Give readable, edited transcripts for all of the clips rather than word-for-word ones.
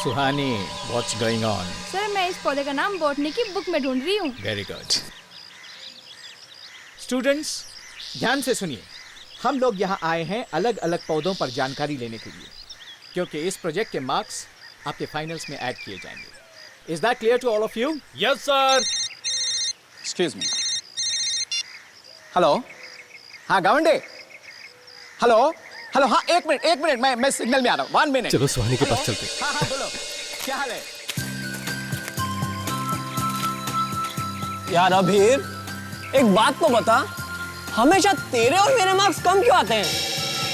Suhani, what's going on? Sir मैं इस पौधे का नाम बॉटनी की बुक में ढूंढ रही हूँ। Very good. स्टूडेंट्स ध्यान से सुनिए, हम लोग यहाँ आए हैं अलग अलग पौधों पर जानकारी लेने के लिए, क्योंकि इस प्रोजेक्ट के मार्क्स आपके फाइनल्स में ऐड किए जाएंगे। Is that clear to all of you? Yes, sir. Excuse me. Hello, हाँ गावंडे, हेलो हेलो, हाँ एक मिनट मैं सिग्नल में आ रहा हूँ, 1 मिनट। चलो सुहानी के पास चलते। हाँ बोलो, क्या हाल है? यार अभीर, एक बात तो बता, हमेशा तेरे और मेरे मार्क्स कम क्यों आते हैं?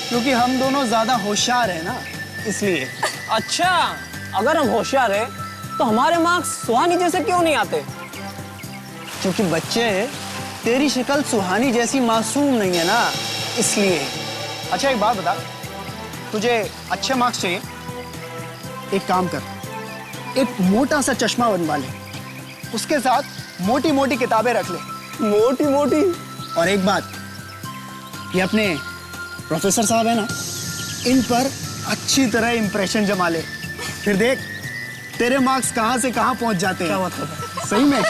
क्योंकि हम दोनों ज्यादा होशियार हैं ना, इसलिए। अच्छा, अगर हम होशियार हैं, तो हमारे मार्क्स सुहानी जैसे क्यों नहीं आते? क्योंकि बच्चे, तेरी शक्ल सुहानी जैसी मासूम नहीं है ना, इसलिए। अच्छा एक बात बता, तुझे अच्छे मार्क्स चाहिए? एक काम कर, एक मोटा सा चश्मा बनवा ले, उसके साथ मोटी मोटी किताबें रख ले। मोटी मोटी? और एक बात, ये अपने प्रोफेसर साहब है ना, इन पर अच्छी तरह इंप्रेशन जमा ले, फिर देख तेरे मार्क्स कहाँ से कहाँ पहुंच जाते हैं। क्या मतलब है? सही में।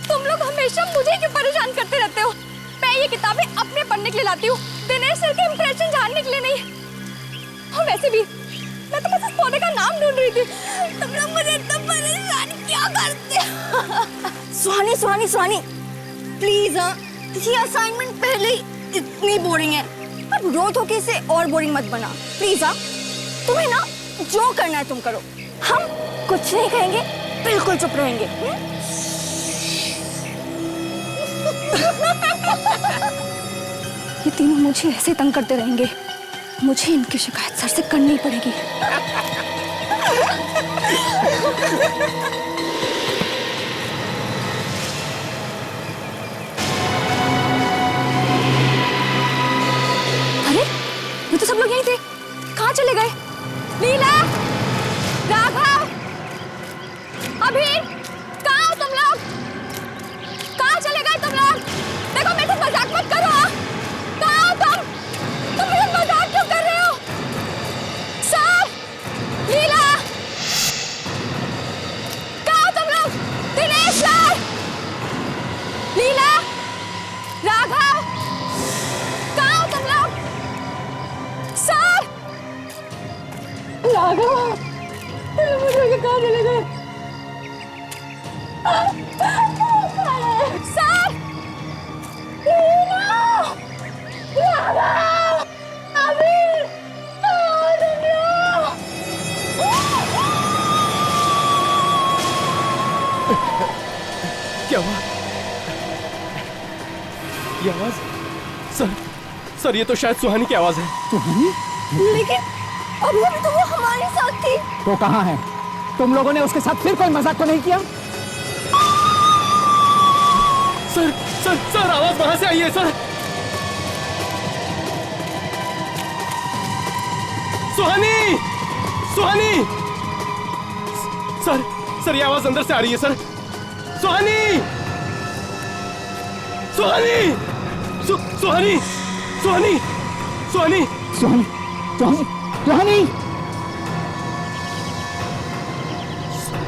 तुम लोग हमेशा मुझे क्यों परेशान करते रहते हो? मैं ये किताबें अपने पढ़ने के लिए लाती हूँ, दिनेश सर के इंप्रेशन जानने के लिए नहीं। और वैसे भी मैं तो बस इस पौधे का नाम ढूंढ रही थी। तुम लोग मुझे इतना परेशान क्यों करते हो? सुहानी प्लीज, ये असाइनमेंट पहले ही इतनी बोरिंग है, अब रोज होके इसे और बोरिंग मत बना प्लीज। तुम्हें ना जो करना है तुम करो, हम कुछ नहीं कहेंगे, बिल्कुल चुप रहेंगे। ये तीनों मुझे ऐसे तंग करते रहेंगे, मुझे इनकी शिकायत सर से करनी पड़ेगी। अरे ये तो सब लोग यहीं थे, कहाँ चले गए? लीला, राघव, अभी कहाँ हो तुम लोग? कहाँ चले गए तुम लोग? देखो मेरे से मजाक मत करो। कहाँ हो तुम? तुम मेरे से मजाक क्यों कर रहे हो? सर, लीला, कहाँ हो तुम लोग? दिनेश सर, लीला, राघव, कहाँ हो तुम लोग? सर, राघव, मुझे कहाँ चले गए? सर, लीला, राघव, अभी, क्या हुआ? ये आवाज? सर ये तो शायद सुहानी की आवाज है। लेकिन अभी तो वो हमारे साथ थी। तो कहाँ है? तुम लोगों ने उसके साथ फिर कोई मजाक तो नहीं किया? सर आवाज वहां से आई है सर। सुहानी, सर ये आवाज अंदर से आ रही है सर।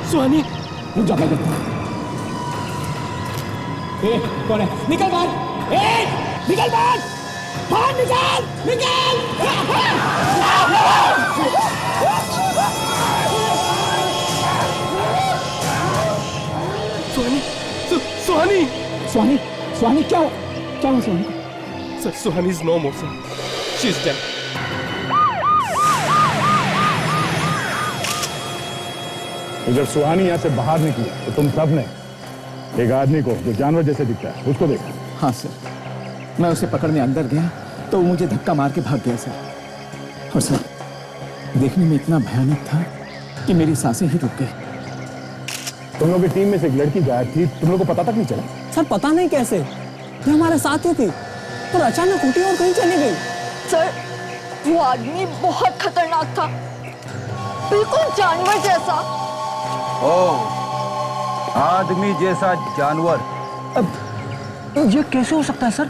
सुहानी, रुक जा, कौन है? निकल बाहर! निकल बाहर! बाहर निकल! सुहानी क्या हुआ Suhani? Sir Suhani is no more sir, she is dead. जब सुहानी यहाँ से बाहर निकली तो तुम सब ने एक आदमी को जो जानवर जैसे दिखता है उसको देखा? हाँ सर, मैं उसे पकड़ने अंदर गया तो वो मुझे धक्का मार के भाग गया सर। और सर देखने में इतना भयानक था कि मेरी सांसें ही रुक गई। तुम लोग की टीम में से एक लड़की गायब थी, तुम लोग को पता तक नहीं चला? सर पता नहीं कैसे, ये हमारे साथ ही थी, पर अचानक उठी और कहीं चली गई। सर वो आदमी बहुत खतरनाक था, बिल्कुल जानवर जैसा। ओह, आदमी जैसा जानवर? अब ये कैसे हो सकता है सर?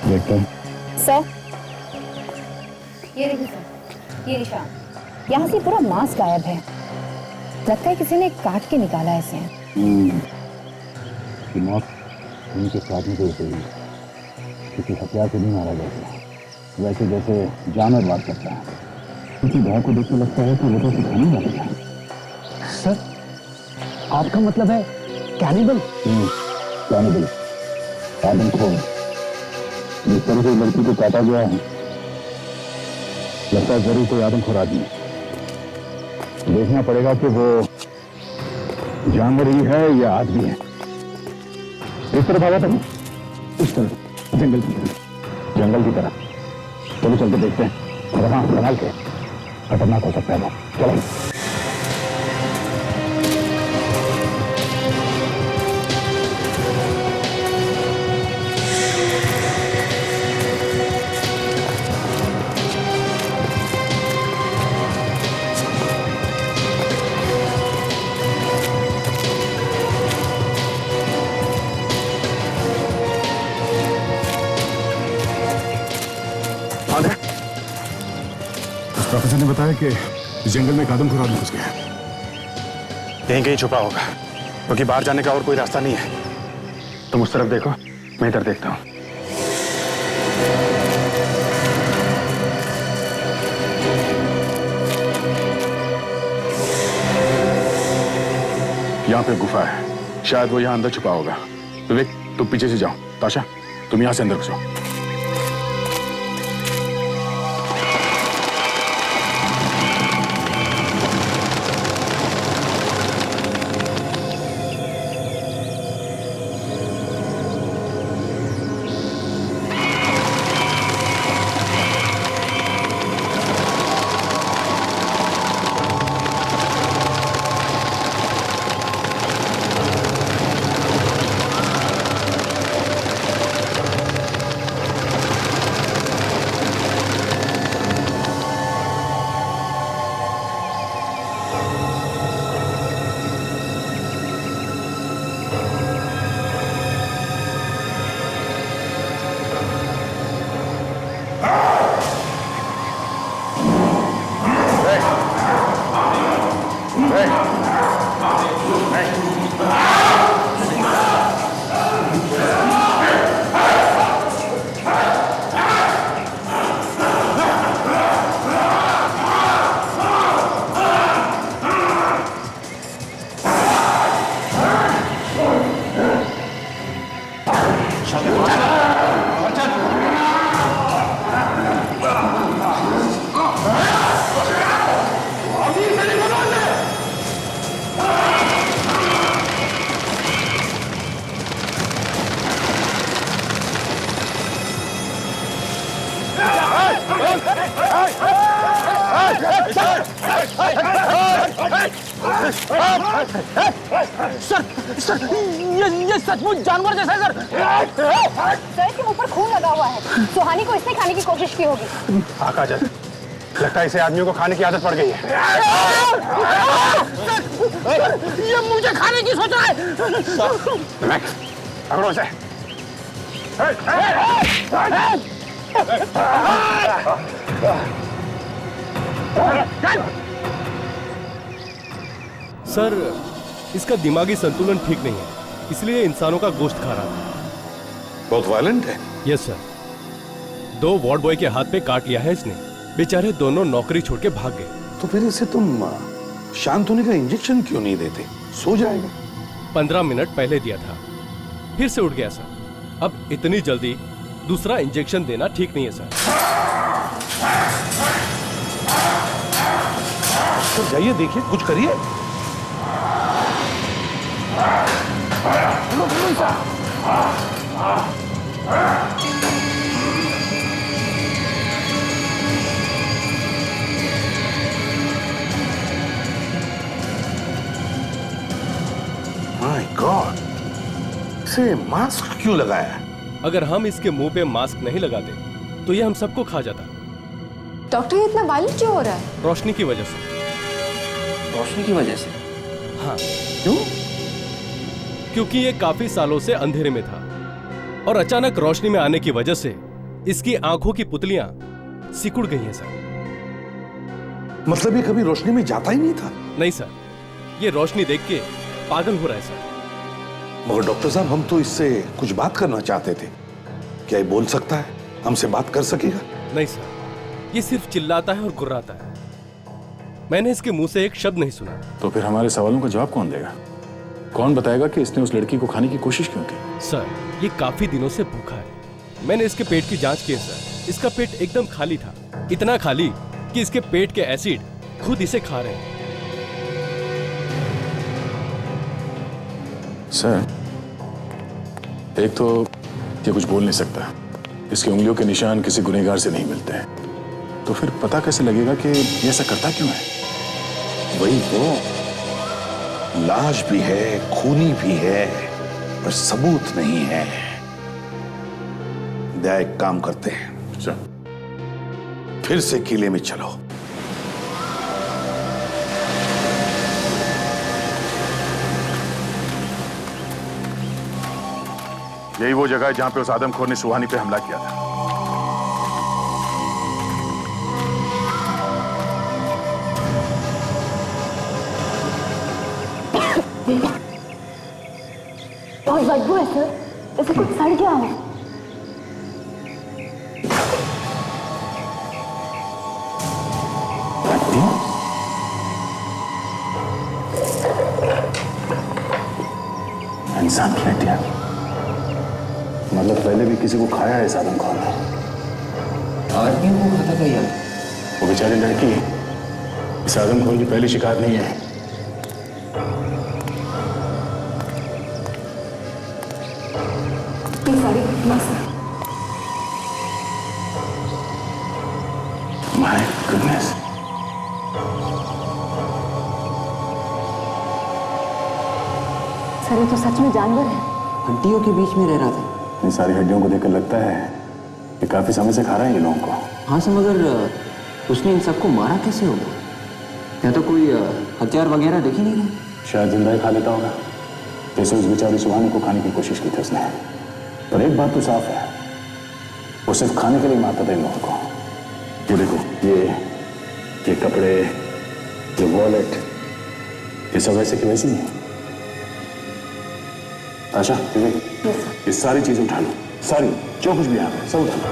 देखता हूं। सर ये देखिए सर, ये निशान, यहाँ से पूरा मांस गायब है। लगता है किसी ने काट के निकाला है इसे। मौत उनके साथ में हुई है, किसी हथियार से नहीं मारा गया, वैसे जैसे जानवर मार सकता है। क्योंकि गाय को देख के लगता है कि वो तो सिखाने वाला है। सर, आपका मतलब है कैनिबल? कैनिबल, आदमखोर। जिस तरह से लड़की को काटा गया है, लगता है जरूर कोई आदमखोर आदमी है। देखना पड़ेगा कि वो जानवर ही है या आदमी है। इस तरफ आया था, इस तरफ, जंगल की तरफ, जंगल की तरफ। चलो चलते देखते हैं। और हाँ, संभाल के, खतरनाक हो सकता है वो। चलो। प्रोफेसर ने बताया कि जंगल में एक आदमखोर आदमी घुस गया। यहीं कहीं छुपा होगा, क्योंकि बाहर जाने का और कोई रास्ता नहीं है। तुम उस तरफ देखो, मैं इधर देखता हूं। यहाँ पे गुफा है, शायद वो यहाँ अंदर छुपा होगा। विवेक, तुम पीछे से जाओ। ताशा, तुम यहाँ से अंदर घुसो। सर, ये सचमुच जानवर जैसा है सर। सर, इसके मुंह पर खून लगा हुआ है। सुहानी को इसने खाने की कोशिश की होगी। काजल, लगता है इसे आदमियों को खाने की आदत पड़ गई है। सर, ये मुझे खाने की सोच रहा है। पकड़ो इसे। सर, इसका दिमागी संतुलन ठीक नहीं है, इसलिए इंसानों का गोश्त खा रहा था। बहुत वायलेंट है। यस सर, 2 वार्ड बॉय के हाथ पे काट लिया है इसने। बेचारे दोनों नौकरी छोड़ के भाग गए। तो फिर इसे तुम शांत होने का इंजेक्शन क्यों नहीं देते? सो जाएगा। 15 मिनट पहले दिया था, फिर से उठ गया सर। अब इतनी जल्दी दूसरा इंजेक्शन देना ठीक नहीं है सर। तो जाइए, देखिए, कुछ करिए। माय गॉड, इसे मास्क क्यों लगाया? अगर हम इसके मुंह पे मास्क नहीं लगाते तो ये हम सबको खा जाता। डॉक्टर, ये इतना वायलेंट क्यों हो रहा है? रोशनी की वजह से। रोशनी की वजह से? हाँ। क्यों? क्योंकि ये काफी सालों से अंधेरे में था और अचानक रोशनी में आने की वजह से इसकी आंखों की पुतलियां सिकुड़ गई हैं सर। मतलब ये कभी रोशनी में जाता ही नहीं था? नहीं सर, ये रोशनी देख के पागल हो रहा है सर। मगर डॉक्टर साहब, हम तो इससे कुछ बात करना चाहते थे। क्या ये बोल सकता है? हमसे बात कर सकेगा? नहीं सर, ये सिर्फ चिल्लाता है और गुर्राता है। मैंने इसके मुंह से एक शब्द नहीं सुना। तो फिर हमारे सवालों का जवाब कौन देगा? कौन बताएगा कि इसने उस लड़की को खाने की कोशिश क्यों की? सर, ये काफी दिनों से भूखा है। मैंने इसके पेट की जांच की है सर। इसका पेट एकदम खाली था, इतना खाली कि इसके पेट के एसिड खुद इसे खा रहे हैं। सर, एक तो ये कुछ बोल नहीं सकता, इसकी उंगलियों के निशान किसी गुनहगार से नहीं मिलते हैं, तो फिर पता कैसे लगेगा कि ये ऐसा करता क्यों है? वही तो, लाश भी है, खूनी भी है, पर सबूत नहीं है। दया, एक काम करते हैं, फिर से किले में चलो। यही वो जगह है जहां पे उस आदमखोर ने सुहानी पे हमला किया था। बहुत बदबू है सर, जैसे कुछ सड़ गया हो। इंसान की हड्डियां, मतलब पहले भी किसी को खाया है इस आदमखोर ने। आदमी को खाता था यार। वो बेचारी लड़की इस आदमखोर की पहली शिकार नहीं है। My goodness. सर, ये तो सच में जानवर है। हड्डियों के बीच में रह रहा था। इन सारी हड्डियों को देखकर लगता है कि काफी समय से खा रहे हैं ये लोगों को। हाँ सर, मगर उसने इन सबको मारा कैसे होगा? या तो कोई हथियार वगैरह देख ही नहीं रहे। शायद जिंदा ही खा लेता होगा, जैसे उस बेचारी सुहानी को खाने की कोशिश की थी उसने। पर एक बात तो साफ है, वो सिर्फ खाने के लिए मारता था इन लोगों को। ये देखो, ये कपड़े, ये वॉलेट, ये सब वैसे की वैसी है। आशा, ये सारी चीजें उठा लो, सारी, जो कुछ भी यहाँ पे सब उठा लो।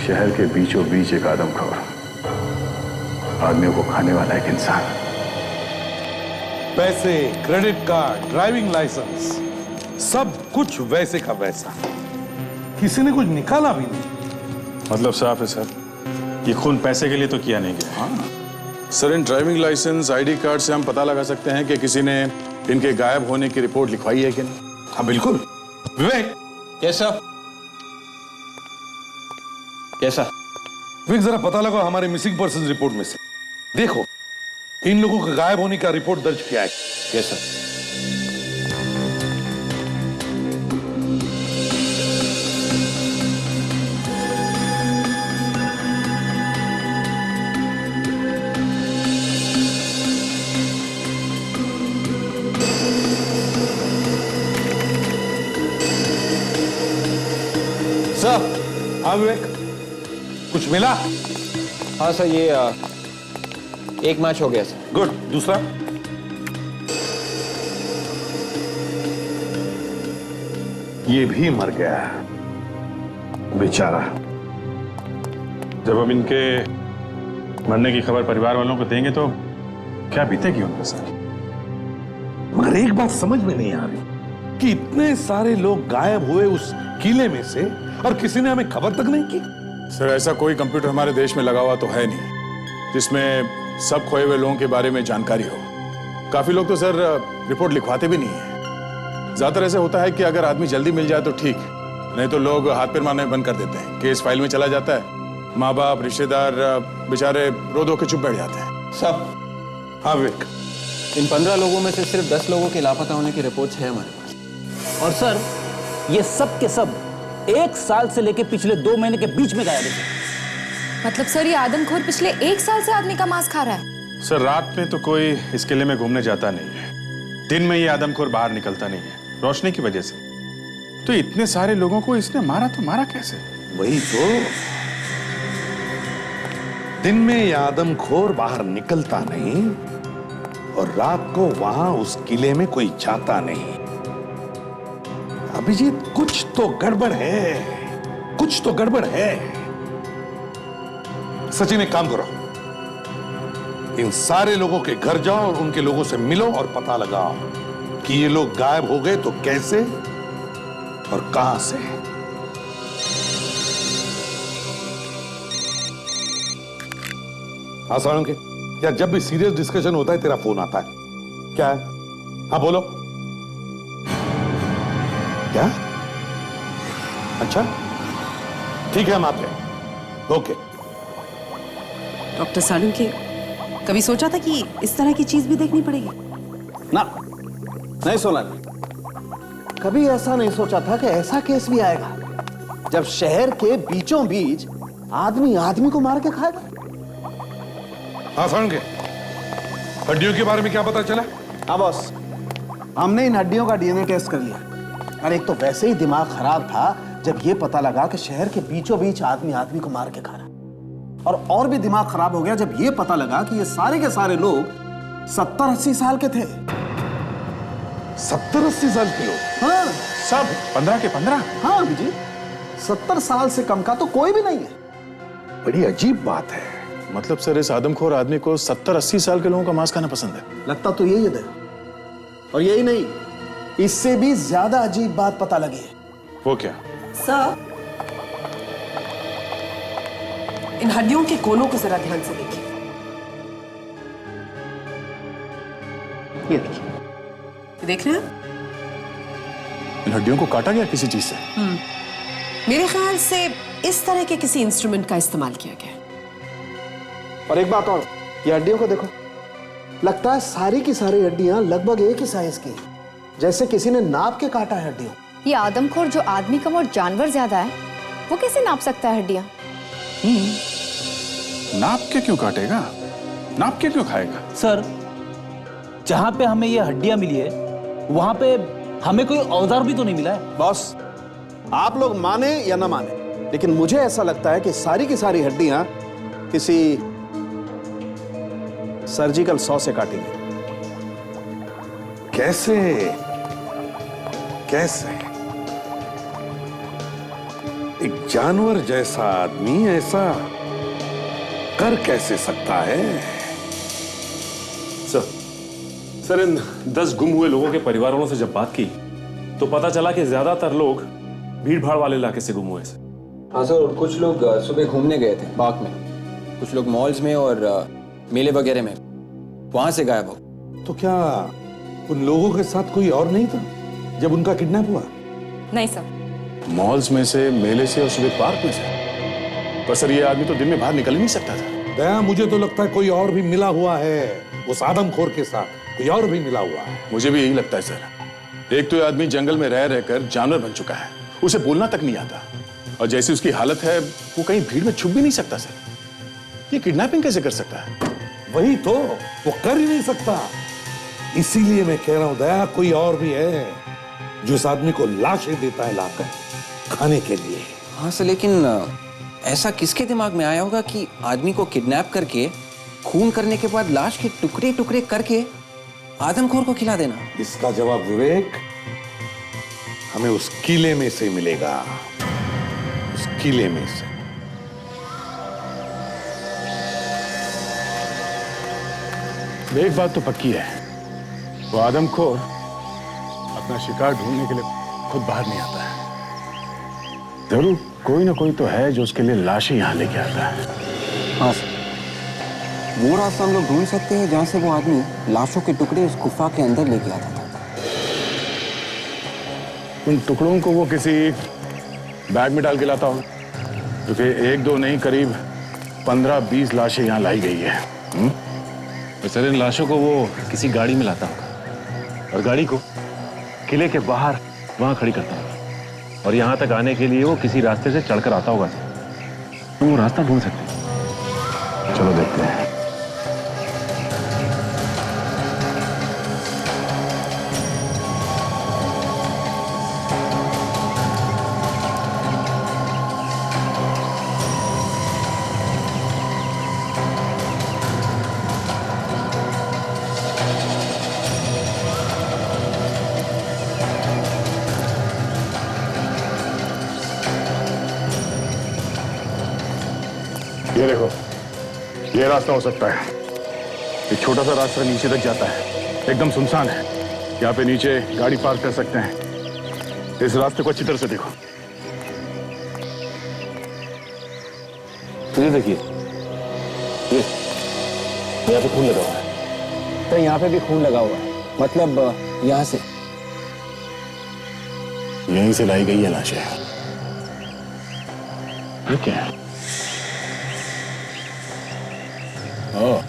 शहर के बीचों बीच एक आदमखोर, आदमियों को खाने वाला एक इंसान। पैसे, क्रेडिट कार्ड, ड्राइविंग लाइसेंस, सब कुछ वैसे का वैसा। किसी ने कुछ निकाला भी नहीं। मतलब साफ है सर, ये खून पैसे के लिए तो किया नहीं गया। हाँ sir, in driving licence, ID card से हम पता लगा सकते हैं कि किसी ने इनके गायब होने की रिपोर्ट लिखवाई है कि नहीं। हाँ बिल्कुल। Vivek. Yes sir. Yes sir. Vivek, जरा पता लगाओ हमारे मिसिंग पर्सन रिपोर्ट में से। देखो, इन लोगों का गायब होने का रिपोर्ट दर्ज किया है। Yes sir. सर। हाँ विवेक, कुछ मिला? हाँ सर, ये एक मैच हो गया सर। गुड। दूसरा? ये भी मर गया बेचारा। जब हम इनके मरने की खबर परिवार वालों को देंगे तो क्या बीतेगी उनके साथ? मगर एक बात समझ में नहीं आ रही कि इतने सारे लोग गायब हुए उस किले में से और किसी ने हमें खबर तक नहीं की। सर, ऐसा कोई कंप्यूटर हमारे देश में लगा हुआ तो है नहीं जिसमें सब खोए हुए लोगों के बारे में जानकारी हो। काफी लोग तो सर रिपोर्ट लिखवाते भी नहीं है। ज्यादातर ऐसे होता है कि अगर आदमी जल्दी मिल जाए तो ठीक, नहीं तो लोग हाथ पैर मारने बंद कर देते हैं। केस फाइल में चला जाता है, माँ बाप, रिश्तेदार बेचारे रो धो के चुप बैठ जाते हैं। सब। हाँ विवेक, इन 15 लोगों में से सिर्फ 10 लोगों के लापता होने की रिपोर्ट है हमारे पास। और सर, ये सब के सब 1 साल से लेके पिछले 2 महीने के बीच में गायब है। मतलब सर, ये आदमखोर पिछले 1 साल से आदमी का मांस खा रहा है? सर, रात में तो कोई इस किले में घूमने जाता नहीं है, दिन में ये आदमखोर बाहर निकलता नहीं है, रोशनी की वजह से। तो इतने सारे लोगों को इसने मारा तो मारा कैसे? वही तो, दिन में ये आदमखोर बाहर निकलता नहीं और रात को वहां उस किले में कोई जाता नहीं। अभिजीत, कुछ तो गड़बड़ है, कुछ तो गड़बड़ है। सचिन, एक काम करो, इन सारे लोगों के घर जाओ और उनके लोगों से मिलो और पता लगाओ कि ये लोग गायब हो गए तो कैसे और कहां से। हाँ सालुंके, यार जब भी सीरियस डिस्कशन होता है तेरा फोन आता है, क्या है? हाँ बोलो। क्या? अच्छा ठीक है, हम आते हैं। ओके। डॉक्टर सालुंके, कभी सोचा था कि इस तरह की चीज भी देखनी पड़ेगी? ना, नहीं सोना, कभी ऐसा नहीं सोचा था कि ऐसा केस भी आएगा जब शहर के बीचों बीच आदमी आदमी को मार के खाएगा। हाँ सालुंके, हड्डियों के बारे में क्या पता चला? हाँ बॉस, हमने इन हड्डियों का डीएनए टेस्ट कर लिया। अरे एक तो वैसे ही दिमाग खराब था जब ये पता लगा कि शहर के बीचों बीच आदमी आदमी को मार के खा रहा, और भी दिमाग खराब हो गया जब ये पता लगा कि ये सारे के सारे लोग 70-80 साल के थे। 70-80 साल के लोग? हाँ, सब 15 के 15? हाँ अभिजीत, 70 साल से कम का तो कोई भी नहीं है। बड़ी अजीब बात है। मतलब सर, इस आदमखोर आदमी को 70-80 साल के लोगों का मांस खाना पसंद है? लगता तो यही है, और यही नहीं, इससे भी ज्यादा अजीब बात पता लगी है। वो क्या? सर, इन हड्डियों के कोनों को जरा ध्यान से देखिए। ये देखिए, देख रहे हैं? इन हड्डियों को काटा गया किसी चीज से? मेरे ख्याल से इस तरह के किसी इंस्ट्रूमेंट का इस्तेमाल किया गया। और एक बात और, ये हड्डियों को देखो, लगता है सारी की सारी हड्डियां लगभग एक ही साइज की हैं, जैसे किसी ने नाप के काटा है हड्डियों। ये आदमखोर जो आदमी कम और जानवर ज्यादा है, वो कैसे नाप सकता है हड्डियां? नाप के क्यों काटेगा? नाप के क्यों खाएगा? सर, जहां पे हमें ये हड्डियां मिली है वहां पे हमें कोई औजार भी तो नहीं मिला है। बॉस, आप लोग माने या ना माने, लेकिन मुझे ऐसा लगता है कि सारी की सारी हड्डियां किसी सर्जिकल सॉ से काटी गई। कैसे? कैसे? एक जानवर जैसा आदमी ऐसा कर कैसे सकता है? सर, इन 10 गुम हुए लोगों के परिवार वालों से जब बात की तो पता चला कि ज्यादातर लोग भीड़ भाड़ वाले इलाके से गुम हुए थे। हाँ सर, कुछ लोग सुबह घूमने गए थे पार्क में, कुछ लोग मॉल्स में और मेले वगैरह में, वहां से गायब हो। तो क्या उन लोगों के साथ कोई और नहीं था जब उनका किडनैप हुआ? नहीं सर। मॉल्स में से, मेले से और सुबह पार्क में से? पर सर, ये आदमी तो दिन में बाहर निकल ही नहीं सकता था। दया, मुझे तो लगता है कोई और भी मिला हुआ है उस आदमखोर के साथ, कोई और भी मिला हुआ है। मुझे भी यही लगता है सर। एक तो ये आदमी जंगल में रह रहकर जानवर बन चुका है, उसे बोलना तक नहीं आता, और जैसी उसकी हालत है वो कहीं भीड़ में छुप भी नहीं सकता सर। ये किडनैपिंग कैसे कर सकता है? वही तो, वो कर ही नहीं सकता। इसीलिए मैं कह रहा हूं दया, कोई और भी है जो इस आदमी को लाशें देता है लाकर खाने के लिए। हाँ सर, लेकिन ऐसा किसके दिमाग में आया होगा कि आदमी को किडनैप करके खून करने के बाद लाश के टुकड़े टुकड़े करके आदमखोर को खिला देना? इसका जवाब विवेक हमें उस किले में से मिलेगा, उस किले में से। एक बात तो पक्की है, वो आदमखोर अपना शिकार ढूंढने के लिए खुद बाहर नहीं आता है। जरूर कोई ना कोई तो है जो उसके लिए लाशें यहां लेके आता है। हाँ सर, वो रास्ता हम लोग ढूंढ सकते हैं जहां से वो आदमी लाशों के टुकड़े उस गुफा के अंदर लेके आता था। उन टुकड़ों को वो किसी बैग में डाल के लाता हो, क्योंकि 1-2 नहीं, करीब 15-20 लाशें यहाँ लाई गई है। तो सर, इन लाशों को वो किसी गाड़ी में लाता होगा और गाड़ी को किले के बाहर वहां खड़ी करता होगा, और यहाँ तक आने के लिए वो किसी रास्ते से चढ़कर आता होगा। तो वो रास्ता ढूंढ सकते हैं। चलो देखते हैं। ये देखो, ये रास्ता हो सकता है। एक छोटा सा रास्ता नीचे तक जाता है, एकदम सुनसान है। यहाँ पे नीचे गाड़ी पार्क कर सकते हैं। इस रास्ते को अच्छी तरह से देखो। ये देखिए, ये यहाँ पे खून लगा हुआ है। तो यहाँ पे भी खून लगा हुआ है, मतलब यहाँ से यहीं से लाई गई है लाशें। ये क्या है? ओह,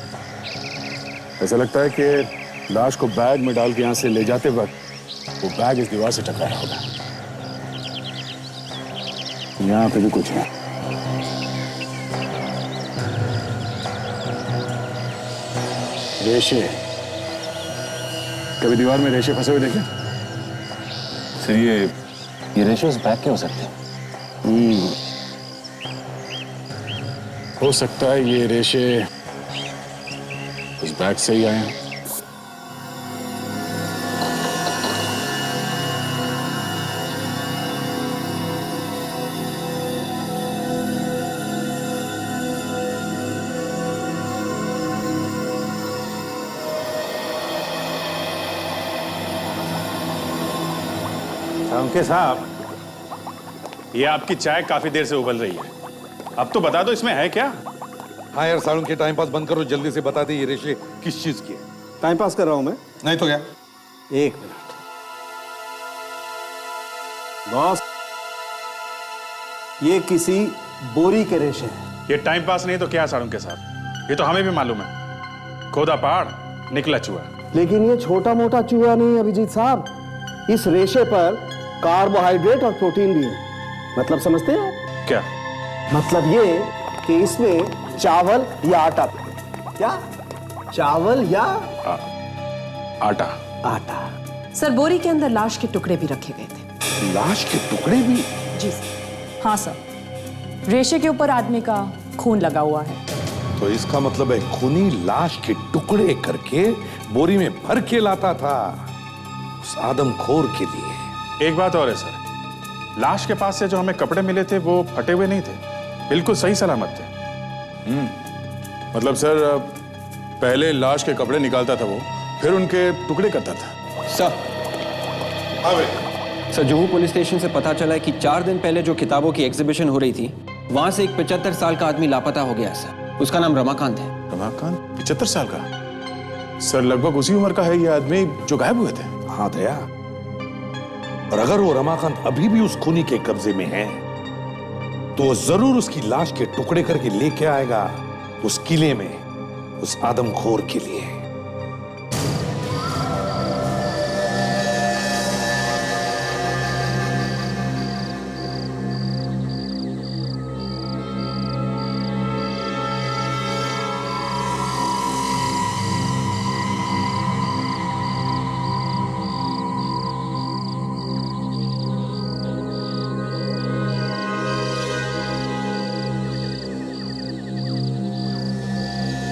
ऐसा लगता है कि लाश को बैग में डाल के यहां से ले जाते वक्त वो बैग इस दीवार से टकराया होगा। यहां पे भी कुछ है। रेशे, कभी दीवार में रेशे फंसे हुए देखे? सर ये रेशे उस बैग के हो सकते हैं। हो सकता है ये रेशे उस बैग से ही आए हैं। अंके साहब, ये आपकी चाय काफी देर से उबल रही है। अब तो बता दो इसमें है क्या? हाँ यार, सारुण के टाइम पास बंद करो, जल्दी से बता दे ये रेशे किस चीज की है। टाइम पास कर रहा हूं मैं। नहीं तो क्या? एक मिनट बॉस, ये किसी बोरी के रेशे हैं। ये टाइम पास नहीं तो क्या सारुण के साहब? ये तो हमें भी मालूम है, खोदा पहाड़ निकला चूहा। लेकिन ये छोटा मोटा चूहा नहीं अभिजीत साहब, इस रेशे पर कार्बोहाइड्रेट और प्रोटीन भी है। मतलब समझते हैं क्या? मतलब ये कि इसमें चावल या आटा, क्या चावल या आटा। आटा। सर, बोरी के अंदर लाश के टुकड़े भी रखे गए थे। लाश के टुकड़े भी? जी सर। हाँ सर, रेशे के ऊपर आदमी का खून लगा हुआ है। तो इसका मतलब है खूनी लाश के टुकड़े करके बोरी में भर के लाता था उस आदमखोर के लिए। एक बात और है सर, लाश के पास से जो हमें कपड़े मिले थे वो फटे हुए नहीं थे, बिल्कुल सही सलामत थे। मतलब सर, पहले लाश के कपड़े निकालता था वो, फिर उनके टुकड़े करता था। सर, जुहू पुलिस स्टेशन से पता चला है कि 4 दिन पहले जो किताबों की एग्जीबिशन हो रही थी, वहां से एक 75 साल का आदमी लापता हो गया सर। उसका नाम रमाकांत है। रमाकांत? 75 साल का? सर, लगभग उसी उम्र का है ये आदमी जो गायब हुए थे। हाँ दया, और अगर वो रमाकांत अभी भी उस खूनी के कब्जे में है तो वो जरूर उसकी लाश के टुकड़े करके लेके आएगा उस किले में, उस आदमखोर के लिए।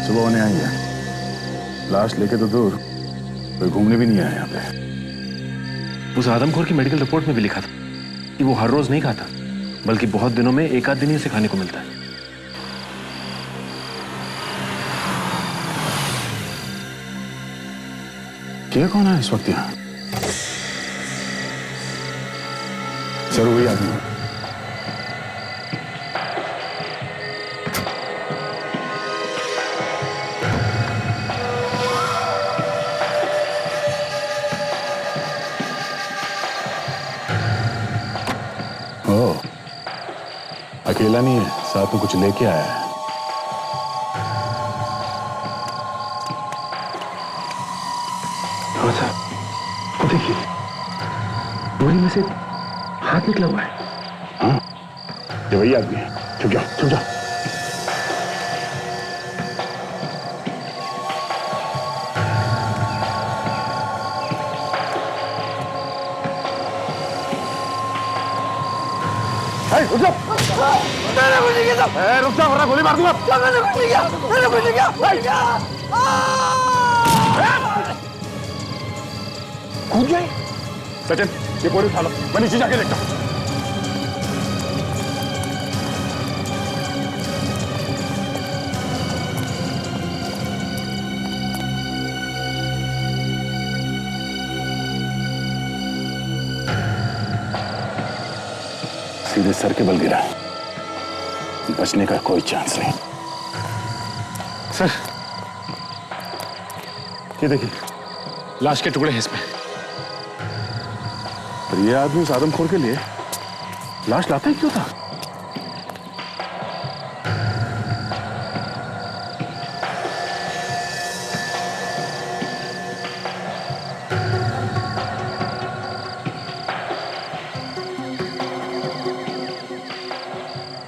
सुबह होने आई है, लाश लेके तो दूर, कोई घूमने भी नहीं आया यहाँ पे। उस आदमखोर की मेडिकल रिपोर्ट में भी लिखा था कि वो हर रोज नहीं खाता, बल्कि बहुत दिनों में एक आध दिन ही उसे खाने को मिलता है। क्या कौन है इस वक्त यहाँ? सर, वही आदमी। अकेला नहीं है, साथ में कुछ लेके आया है। अच्छा, वो देखिए, बोरी में से हाथ निकला हुआ है। हाँ, ये वही आदमी है। छुप जाओ, छुप जाओ। रुक जाओ, मैंने कुछ नहीं किया। रुक जाओ वरना गोली मार दूंगा। मैंने कुछ नहीं किया, मैंने कुछ नहीं किया। कूद जाए। सचिन, ये बोरी उठा लो, मैं नीचे जाके देखता हूँ। सीधे सर के बल गिरा, बचने का कोई चांस नहीं। सर, ये देखिए, लाश के टुकड़े हैं इसमें। पर ये आदमी उस आदमखोर के लिए लाश लाता ही क्यों था?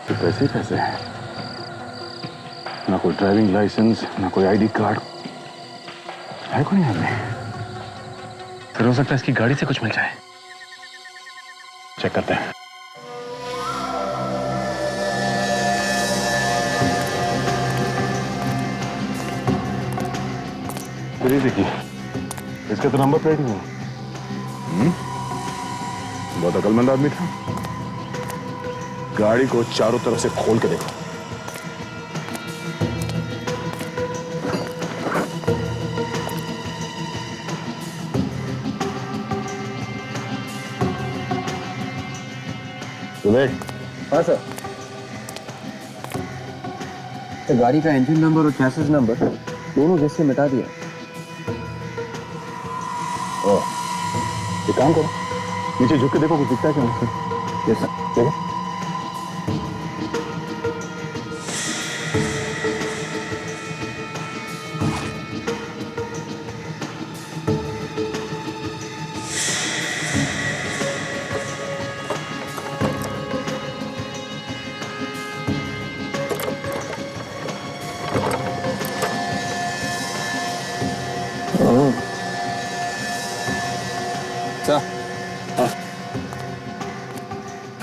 तो पैसे ही पैसे हैं, ना कोई ड्राइविंग लाइसेंस, ना कोई आईडी कार्ड है, कोई नहीं हमें। फिर हो सकता है इसकी गाड़ी से कुछ मिल जाए। चेक करते हैं। फिर ये देखिए, इसका तो नंबर प्लेट ही नहीं। बहुत अकलमंद आदमी था। गाड़ी को चारों तरफ से खोल के देखो। हाँ सर, तो गाड़ी का इंजन नंबर और चैसिस नंबर दोनों जैसे मिटा दिया। एक काम करो, नीचे झुक के देखो कुछ दिखता है क्या? Sir, yes sir. देखो।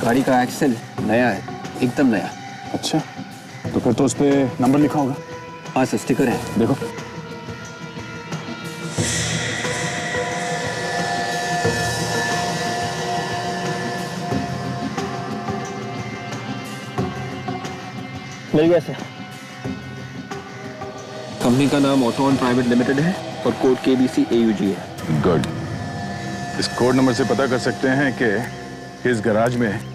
गाड़ी का एक्सेल नया है, एकदम नया। अच्छा, तो फिर तो उस पे नंबर लिखा होगा। हाँ सर, स्टिकर है, देखो। मिल गया सर। कंपनी का नाम ऑटोन प्राइवेट लिमिटेड है और कोड KBC AUG है। गुड। इस कोड नंबर से पता कर सकते हैं कि इस गैराज में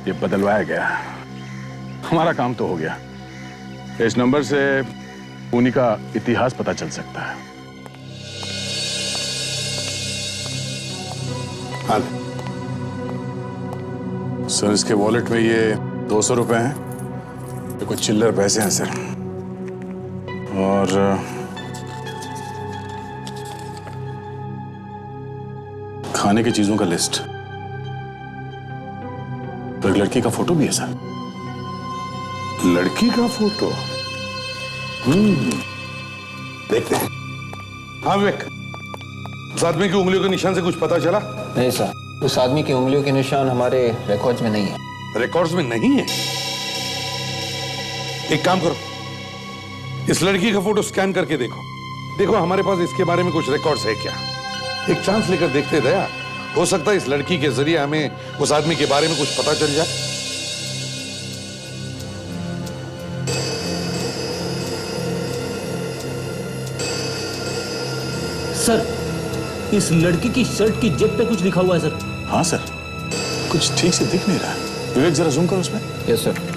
ये बदलवाया गया। हमारा काम तो हो गया। इस नंबर से पुणे का इतिहास पता चल सकता है। हाँ सर, इसके वॉलेट में ये 200 रुपए हैं, ये कुछ चिल्लर पैसे हैं सर, और खाने की चीजों का लिस्ट। तो एक लड़की का फोटो भी है सर। लड़की का फोटो? देखते हैं। हाँ विवेक, उस आदमी की उंगलियों के निशान से कुछ पता चला? नहीं सर, उस आदमी की उंगलियों के निशान हमारे रिकॉर्ड्स में नहीं है। रिकॉर्ड्स में नहीं है? एक काम करो, इस लड़की का फोटो स्कैन करके देखो। देखो हमारे पास इसके बारे में कुछ रिकॉर्ड्स है क्या। एक चांस लेकर देखते दया, हो सकता है इस लड़की के जरिए हमें उस आदमी के बारे में कुछ पता चल जाए। सर, इस लड़की की शर्ट की जेब पे कुछ लिखा हुआ है सर। हाँ सर, कुछ ठीक से दिख नहीं रहा। विवेक जरा जूम करो उसमें। Yes sir.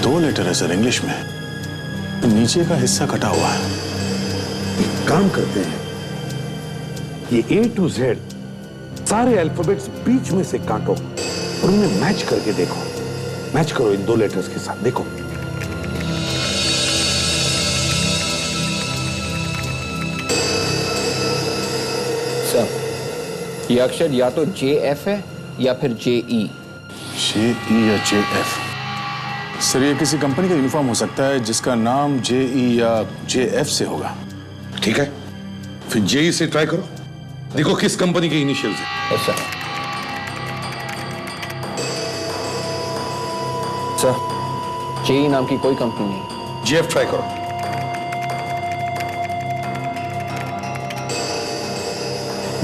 दो लेटर है सर इंग्लिश में, नीचे का हिस्सा कटा हुआ है। एक काम करते हैं, ये A to Z सारे अल्फाबेट्स बीच में से काटो और उन्हें मैच करके देखो। मैच करो इन दो लेटर्स के साथ, देखो। सर, ये अक्षर या तो JF है या फिर JE। JE या JF? सर, ये किसी कंपनी का यूनिफॉर्म हो सकता है जिसका नाम JE या JF से होगा। ठीक है, फिर JE से ट्राई करो, देखो किस कंपनी के इनिशियल्स हैं। सर, JE नाम की कोई कंपनी नहीं। JF ट्राई करो।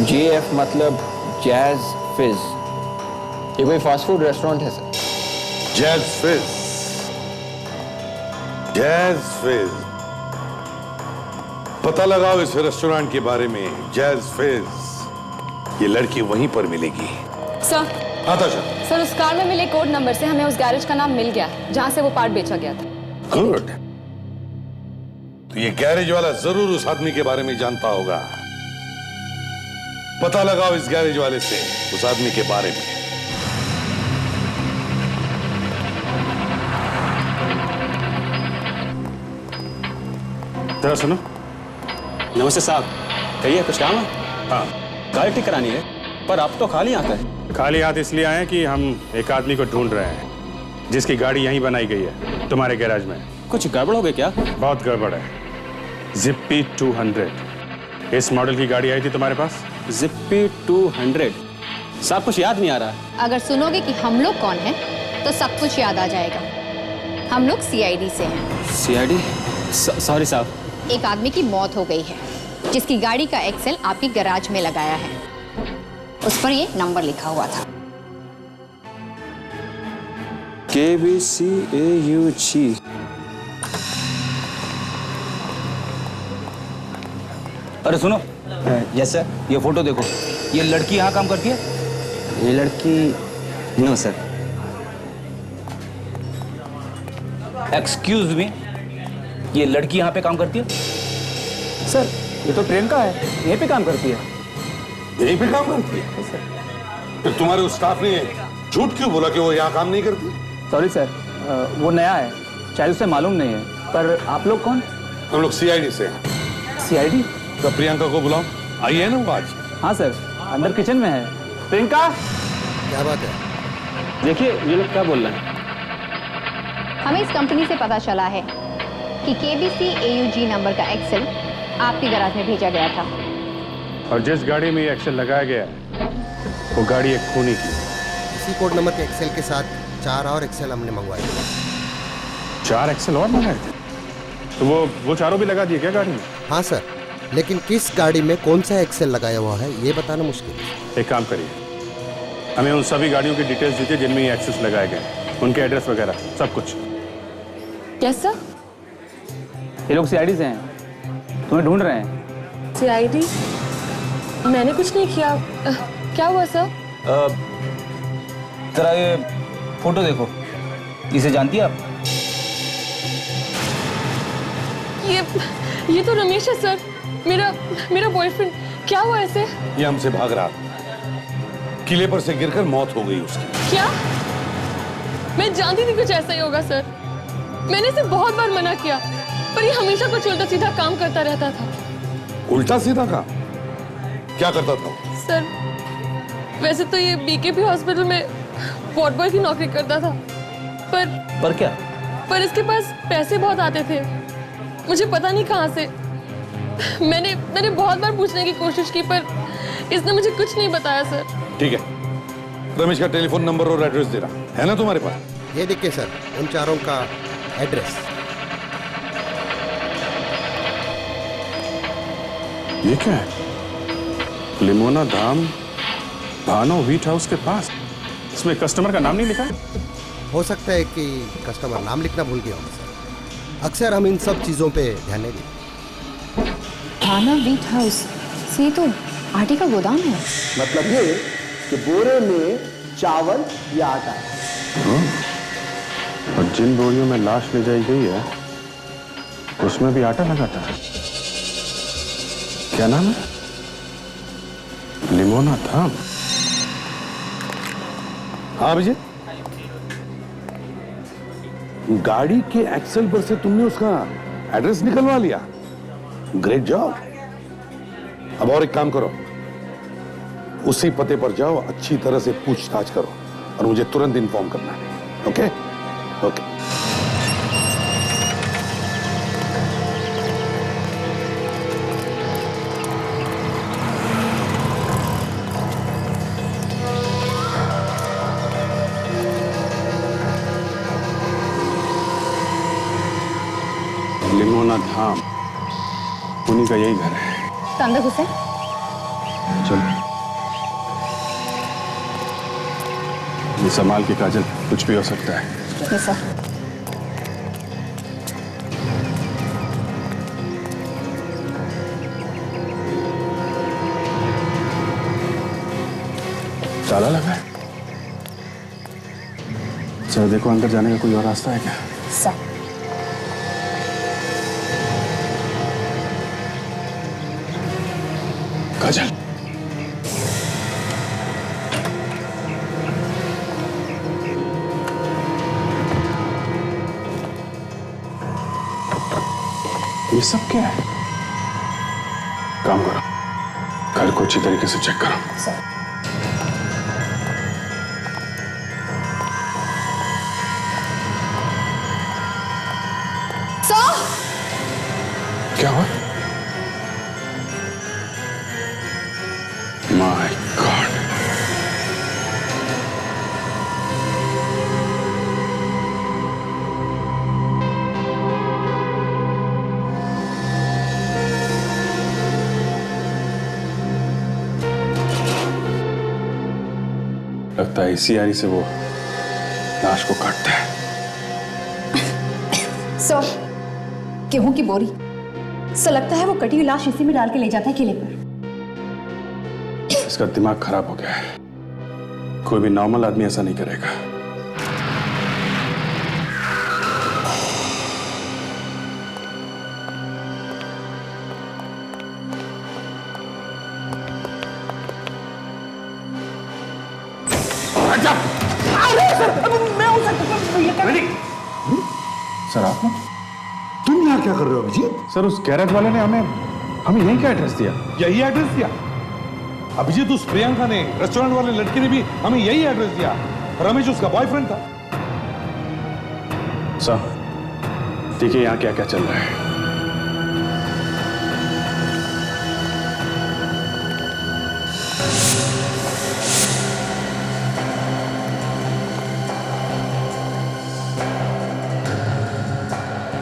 JF मतलब जैज फिज। ये कोई फास्ट फूड रेस्टोरेंट है सर। जैज फिज, जैज फिज। पता लगाओ इस रेस्टोरेंट के बारे में, जैज फेज। ये लड़की वहीं पर मिलेगी। सर सर, उस कार में मिले कोड नंबर से हमें उस गैरेज का नाम मिल गया जहां से वो पार्ट बेचा गया था। गुड। तो ये गैरेज वाला जरूर उस आदमी के बारे में जानता होगा। पता लगाओ इस गैरेज वाले से उस आदमी के बारे में। जरा सुनो। नमस्ते साहब, कहिए कुछ काम है? हाँ, गाड़ी ठीक करानी है, पर आप तो खाली हाथ है। खाली हाथ इसलिए आए कि हम एक आदमी को ढूंढ रहे हैं जिसकी गाड़ी यहीं बनाई गई है, तुम्हारे गैराज में। कुछ गड़बड़ हो गई क्या? बहुत गड़बड़ है। जिप्पी 200 इस मॉडल की गाड़ी आई थी तुम्हारे पास? जिप्पी 200? साहब कुछ याद नहीं आ रहा। अगर सुनोगे कि हम लोग कौन हैं, तो सब कुछ याद आ जाएगा। हम लोग सीआईडी से हैं। सीआईडी? सॉरी साहब। एक आदमी की मौत हो गई है जिसकी गाड़ी का एक्सेल आपके गैराज में लगाया है। उस पर ये नंबर लिखा हुआ था। KBCAUG। अरे सुनो। Yes sir. ये फोटो देखो, ये लड़की यहाँ काम करती है? ये लड़की? No sir. एक्सक्यूज मी, ये लड़की यहाँ पे काम करती है? सर ये तो प्रियंका है, यहीं पे काम करती है। यहीं पे काम करती है? तो तुम्हारे उस स्टाफ ने झूठ क्यों बोला कि वो यहाँ काम नहीं करती? सॉरी सर, वो नया है, शायद उसे मालूम नहीं है। पर आप लोग कौन? हम लोग सीआईडी से हैं। सीआईडी? तो प्रियंका को बुलाओ, आई है ना वो आज? हाँ सर, अंदर किचन में है। प्रियंका! क्या बात है? देखिए ये लोग क्या बोल रहे हैं। हमें इस कंपनी से पता चला है कि KBCAUG नंबर का एक्सेल आपके गैराज में भेजा गया था। और जिस गाड़ी में ये एक्सेल लगाया गया है वो गाड़ी एक खूनी की। इसी कोड नंबर के एक्सेल के साथ 4 और एक्सेल हमने मंगवाए। 4 एक्सेल और मंगाए थे? तो वो चारों भी लगा दिए क्या गाड़ी में? हाँ सर, लेकिन किस गाड़ी में कौन सा एक्सेल लगाया हुआ है ये बताना मुश्किल है। एक काम करिए, हमें उन सभी गाड़ियों की डिटेल्स दीजिए जिनमें ये एक्सेस लगाए गए, उनके एड्रेस वगैरह सब कुछ। Yes sir. ये लोग सीआईडी से हैं, तुम्हें ढूंढ रहे हैं। सीआईडी? मैंने कुछ नहीं किया। क्या हुआ सर? जरा ये फोटो देखो, इसे जानती है आप? ये तो रमेश है सर, मेरा बॉयफ्रेंड। क्या हुआ ऐसे? ये हमसे भाग रहा था, किले पर से गिरकर मौत हो गई उसकी। क्या? मैं जानती थी कुछ ऐसा ही होगा सर। मैंने इसे बहुत बार मना किया, पर ये हमेशा कुछ उल्टा सीधा काम करता रहता था। उल्टा सीधा काम? क्या करता था? सर वैसे तो ये BKP हॉस्पिटल में वार्ड बॉय की नौकरी करता था, पर क्या? पर इसके पास पैसे बहुत आते थे, मुझे पता नहीं कहाँ से। मैंने बहुत बार पूछने की कोशिश की, पर इसने मुझे कुछ नहीं बताया सर। ठीक है, रमेश का टेलीफोन नंबर और एड्रेस दे रहा है ना तुम्हारे पास? ये देखिए सर, उन चारों का एड्रेस। ये क्या है? लिमोना धाम, भानो व्हीट हाउस के पास। इसमें कस्टमर का नाम नहीं लिखा है? हो सकता है कि कस्टमर नाम लिखना भूल गया होगा सर। अक्सर हम इन सब चीज़ों पे ध्यान नहीं देते। भाना व्हीट हाउस से तो आटे का गोदाम है। मतलब ये कि बोरे में चावल या आटा है। और जिन बोरियों में लाश ले जाई गई है उसमें भी आटा लगाता है। क्या नाम है? लिमोना धाम। हाँ विजय, गाड़ी के एक्सेल पर से तुमने उसका एड्रेस निकलवा लिया। Great job. अब और एक काम करो, उसी पते पर जाओ, अच्छी तरह से पूछताछ करो और मुझे तुरंत इन्फॉर्म करना है। ओके? ओके। लिमोना धाम, उन्हीं का यही घर है। तो अंदर घुसे। चलो। ये संभाल के काजल, कुछ भी हो सकता है। Yes sir. ताला लगा है। चलो देखो अंदर जाने का कोई और रास्ता है क्या? सर काजल, ये सब क्या है? काम करो, घर को अच्छी तरीके से चेक करो। सर क्या हुआ? माय गॉड, लगता है इसी आरी से वो लाश को काटता है। सर गेहूं की बोरी, सर लगता है वो कटी हुई लाश इसी में डाल के ले जाता है किले पर। इसका दिमाग खराब हो गया है, कोई भी नॉर्मल आदमी ऐसा नहीं करेगा। सर आप तुम यहाँ क्या कर रहे हो अभिजीत? सर उस गैरेज वाले ने हमें यही क्या एड्रेस दिया? यही एड्रेस दिया अभिजीत? उस प्रियंका ने, रेस्टोरेंट वाले लड़के ने भी हमें यही एड्रेस दिया। रमेश उसका बॉयफ्रेंड था। सर देखिए यहाँ क्या क्या चल रहा है।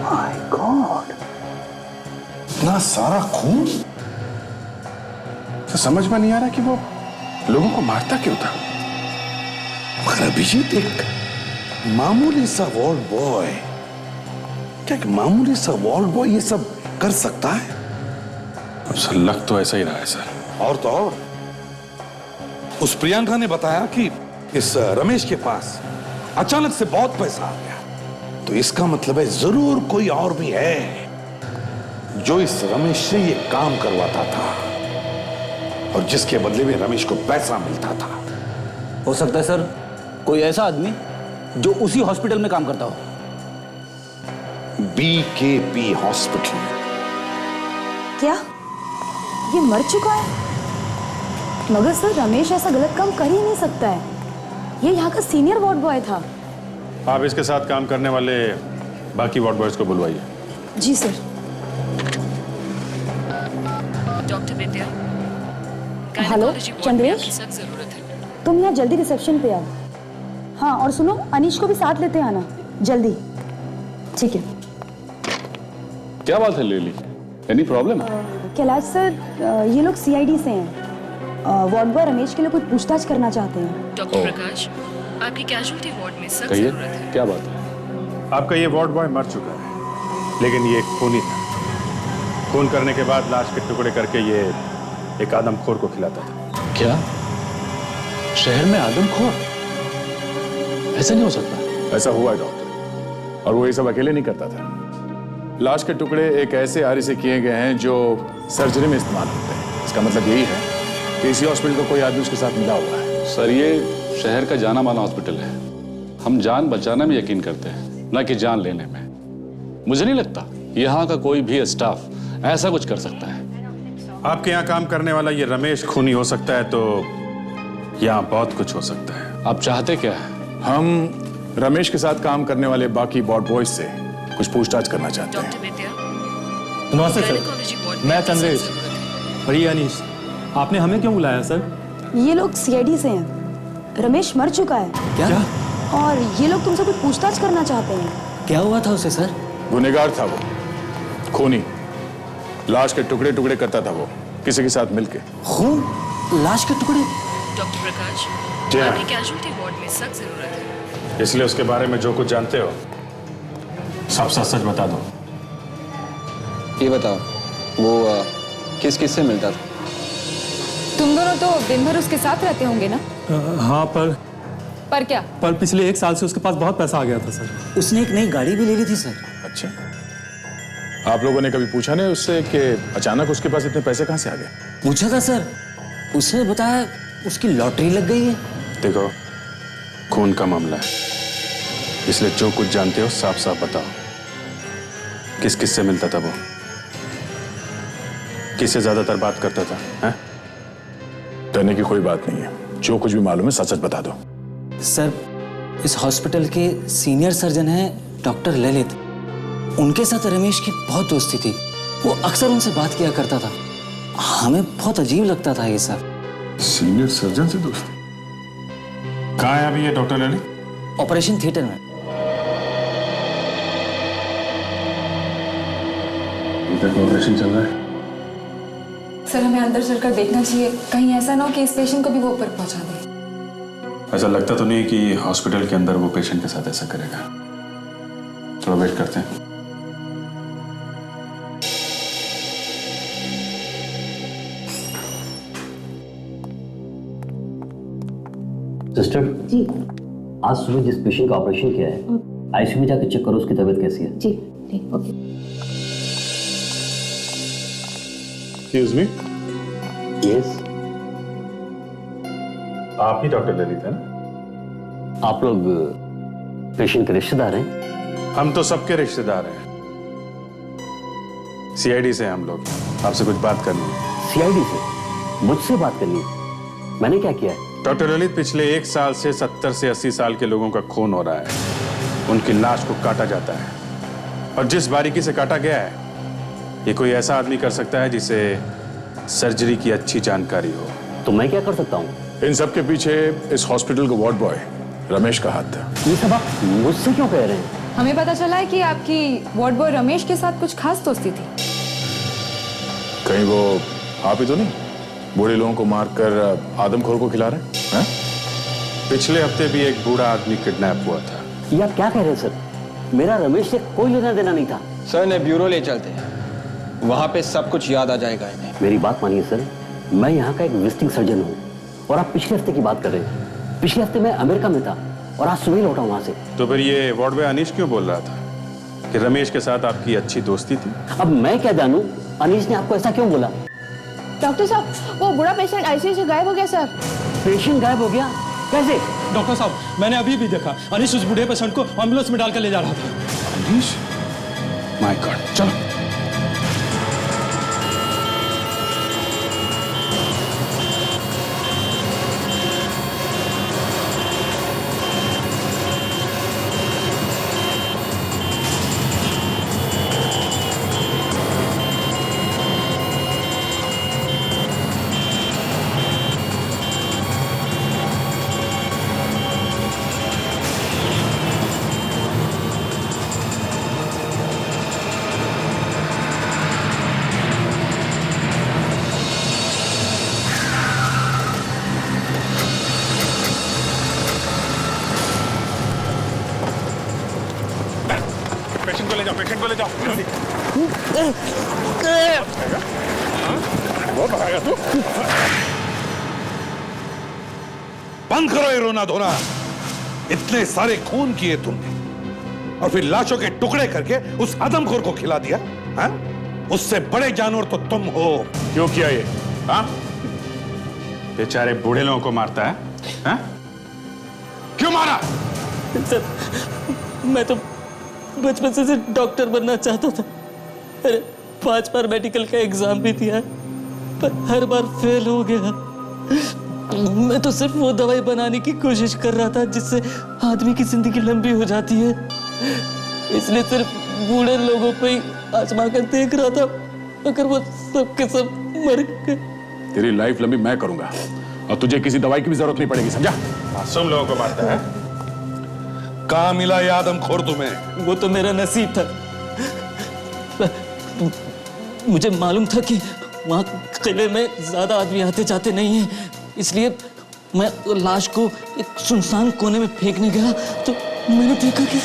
माय गॉड, इतना सारा खून। तो समझ में नहीं आ रहा कि वो लोगों को मारता क्यों था। मगर अभिजीत एक मामूली सा वॉर्ड बॉय, क्या एक मामूली सा वॉर्ड बॉय ये सब कर सकता है? अब सर लग तो ऐसा ही रहा है सर। और तो और उस प्रियंका ने बताया कि इस रमेश के पास अचानक से बहुत पैसा आ गया, तो इसका मतलब है जरूर कोई और भी है जो इस रमेश से ये काम करवाता था और जिसके बदले में रमेश को पैसा मिलता था। हो सकता है सर कोई ऐसा आदमी जो उसी हॉस्पिटल में काम करता हो। BKP hospital. क्या ये मर चुका है? मगर सर रमेश ऐसा गलत काम कर ही नहीं सकता है, ये यहाँ का सीनियर वार्ड बॉय था। आप इसके साथ काम करने वाले बाकी वार्ड बॉयज को बुलवाइए। जी सर। डॉक्टर विद्या, हेलो चंद्रेश, जरूरत है। तुम यहाँ जल्दी रिसेप्शन पे आओ। हाँ और सुनो, अनीश को भी साथ लेते आना जल्दी। ठीक है। क्या बात है लेली, एनी प्रॉब्लम? कैलाश सर, ये लोग CID से हैं। वार्ड बॉय रमेश के लिए कुछ पूछताछ करना चाहते हैं। डॉक्टर प्रकाश, आपकी कैजुअल्टी वार्ड में सख्त कहिए, जरूरत है। क्या बात है? आपका ये वार्ड बॉय मर चुका है, लेकिन ये एक खूनी था। खून करने के बाद लाश के टुकड़े करके ये एक आदमखोर को खिलाता था। क्या शहर में आदमखोर? ऐसा नहीं हो सकता। ऐसा हुआ है डॉक्टर, और वो ये सब अकेले नहीं करता था। लाश के टुकड़े एक ऐसे आरी से किए गए हैं जो सर्जरी में इस्तेमाल होते हैं। इसका मतलब यही है कि इसी हॉस्पिटल को कोई आदमी उसके साथ मिला हुआ है। सर ये शहर का जाना माना हॉस्पिटल है, हम जान बचाने में यकीन करते हैं, न कि जान लेने में। मुझे नहीं लगता यहाँ का कोई भी स्टाफ ऐसा कुछ कर सकता है। आपके यहाँ काम करने वाला ये रमेश खूनी हो सकता है, तो यहाँ बहुत कुछ हो सकता है। आप चाहते क्या है? हम रमेश के साथ काम करने वाले बाकी वार्ड बॉयज से कुछ पूछताछ करना चाहते हैं। डॉक्टर विद्या, नमस्ते गायनेकोलॉजी वार्ड सर, में मैं चंद्रेश। सख्त जरूरत है। बड़ी अनीश, आपने हमें क्यों बुलाया सर? ये लोग CID से हैं। रमेश मर चुका है। क्या? और ये लोग तुमसे कुछ पूछताछ करना चाहते हैं। क्या हुआ था उसे सर? गुनहगार था वो, खूनी। लाश के टुकड़े टुकड़े करता था वो, किसी के साथ मिलके। खून? लाश के टुकड़े? डॉक्टर प्रकाश, जी हाँ। आपकी कैजुअल्टी वार्ड में सख्त जरूरत है। इसलिए उसके बारे में जो कुछ जानते हो सब सच सच बता दो। ये बताओ, वो किस किस से मिलता था? तुम दोनों तो दिन भर उसके साथ रहते होंगे ना? हाँ, पर क्या? पर पिछले 1 साल से उसके पास बहुत पैसा आ गया था सर। उसने एक नई गाड़ी भी ले ली थी सर। अच्छा, आप लोगों ने कभी पूछा नहीं उससे कि अचानक उसके पास इतने पैसे कहाँ से आ गए? पूछा था सर, उसने बताया उसकी लॉटरी लग गई है। देखो, खून का मामला है, इसलिए जो कुछ जानते हो साफ साफ बताओ। किस किस से मिलता था वो? किससे ज्यादातर बात करता था? हैं? डरने की कोई बात नहीं है, जो कुछ भी मालूम है सच सच बता दो। सर, इस हॉस्पिटल के सीनियर सर्जन हैं डॉक्टर ललित, उनके साथ रमेश की बहुत दोस्ती थी। वो अक्सर उनसे बात किया करता था। हमें बहुत अजीब लगता था ये सब। सीनियर सर्जन से दोस्ती? कहाँ है अभी ये डॉक्टर ललित? ऑपरेशन थिएटर में। ऑपरेशन चल रहा है? सर, हमें अंदर चलकर देखना चाहिए, कहीं ऐसा ना हो कि इस पेशेंट को भी वो ऊपर पहुंचा दे। ऐसा लगता तो नहीं कि हॉस्पिटल के अंदर वो पेशेंट के साथ ऐसा करेगा। थोड़ा वेट करते हैं। सिस्टर जी, आज सुबह जिस पेशेंट का ऑपरेशन किया है, आईसीयू में जाकर चेक करो उसकी तबीयत कैसी है। जी ठीक, ओके। Excuse me. यस, आप ही डॉक्टर ललित है ना? आप लोग पेशेंट के रिश्तेदार हैं? हम तो सबके रिश्तेदार हैं। सीआईडी से हम लोग, आपसे कुछ बात करनी है। सीआईडी से? मुझसे बात करनी है? मैंने क्या किया है? डॉक्टर ललित, पिछले 1 साल से 70 से 80 साल के लोगों का खून हो रहा है। उनकी लाश को काटा जाता है, और जिस बारीकी से काटा गया है, ये कोई ऐसा आदमी कर सकता है जिसे सर्जरी की अच्छी जानकारी हो। तो मैं क्या कर सकता हूँ? इन सब के पीछे इस हॉस्पिटल का वार्ड बॉय रमेश का हाथ था। ये सब आप मुझसे क्यों कह रहे हैं? हमें पता चला है कि आपकी वार्ड बॉय रमेश के साथ कुछ खास दोस्ती थी। कहीं वो आप ही तो नहीं बूढ़े लोगों को मारकर आदमखोर को खिला रहे हैं? पिछले हफ्ते भी एक बूढ़ा आदमी किडनैप हुआ था। ये आप क्या कह रहे हैं सर? मेरा रमेश से कोई लेना देना नहीं था। सर ने ब्यूरो ले चलते हैं, वहां पे सब कुछ याद आ जाएगा इन्हें। मेरी बात मानिए सर, मैं यहाँ का एक विजिटिंग सर्जन हूँ, और आप पिछले हफ्ते की बात कर रहे हैं। पिछले हफ्ते मैं अमेरिका में था और आज सुबह लौटा वहां से। तो फिर ये वार्ड बॉय अनीश क्यों बोल रहा था कि रमेश के साथ आपकी अच्छी दोस्ती थी? अब मैं क्या जानूं अनीश ने आपको ऐसा क्यों बोला? डॉक्टर साहब, वो बूढ़ा पेशेंट आईसीयू से गायब हो गया सर। पेशेंट गायब हो गया? कैसे? डॉक्टर साहब, मैंने अभी भी देखा, अनीश उस बूढ़े पेशेंट को एम्बुलेंस में डालकर ले जा रहा था। अनीश? माय गॉड, चलो। पेशेंट को ले जाओ। वो भागा तू। बंद करो ये रोना धोना। इतने सारे खून किए तुमने और फिर लाशों के टुकड़े करके उस आदमखोर को खिला दिया। हाँ? उससे बड़े जानवर तो तुम हो। क्यों किया ये? हाँ? बेचारे बूढ़े लोगों को मारता है? हाँ? क्यों मारा? सर, मैं तो बचपन से डॉक्टर बनना चाहता था। मैंने 5 बार मेडिकल का एग्जाम भी दिया, पर हर बार फेल हो गया। मैं तो सिर्फ वो दवाई बनाने की कोशिश कर रहा था जिससे आदमी की जिंदगी लंबी हो जाती है। इसलिए सिर्फ बूढ़े लोगों पे ही आजमा कर देख रहा था, अगर वो सब के सब मर गए। तेरी लाइफ लंबी मैं करूंगा और तुझे किसी दवाई की भी जरूरत नहीं पड़ेगी, समझा? मासूम लोगों को मारता है। कहाँ मिला ये आदमखोर तुम्हें? वो तो मेरा नसीब था। मुझे मालूम था कि वहां किले में ज्यादा आदमी आते जाते नहीं हैं, इसलिए मैं लाश को एक सुनसान कोने में फेंकने गया तो मैंने देखा कि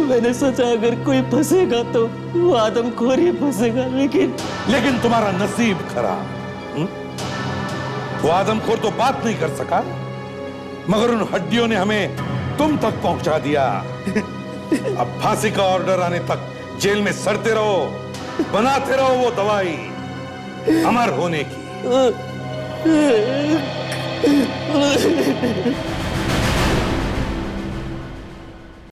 मैंने सोचा अगर कोई फंसेगा तो वो आदमखोर ही फंसेगा, लेकिन तुम्हारा नसीब खराब। वो आदमखोर तो बात नहीं कर सका, मगर उन हड्डियों ने हमें तुम तक पहुंचा दिया। अब फांसी का ऑर्डर आने तक जेल में सड़ते रहो, बनाते रहो वो दवाई अमर होने की।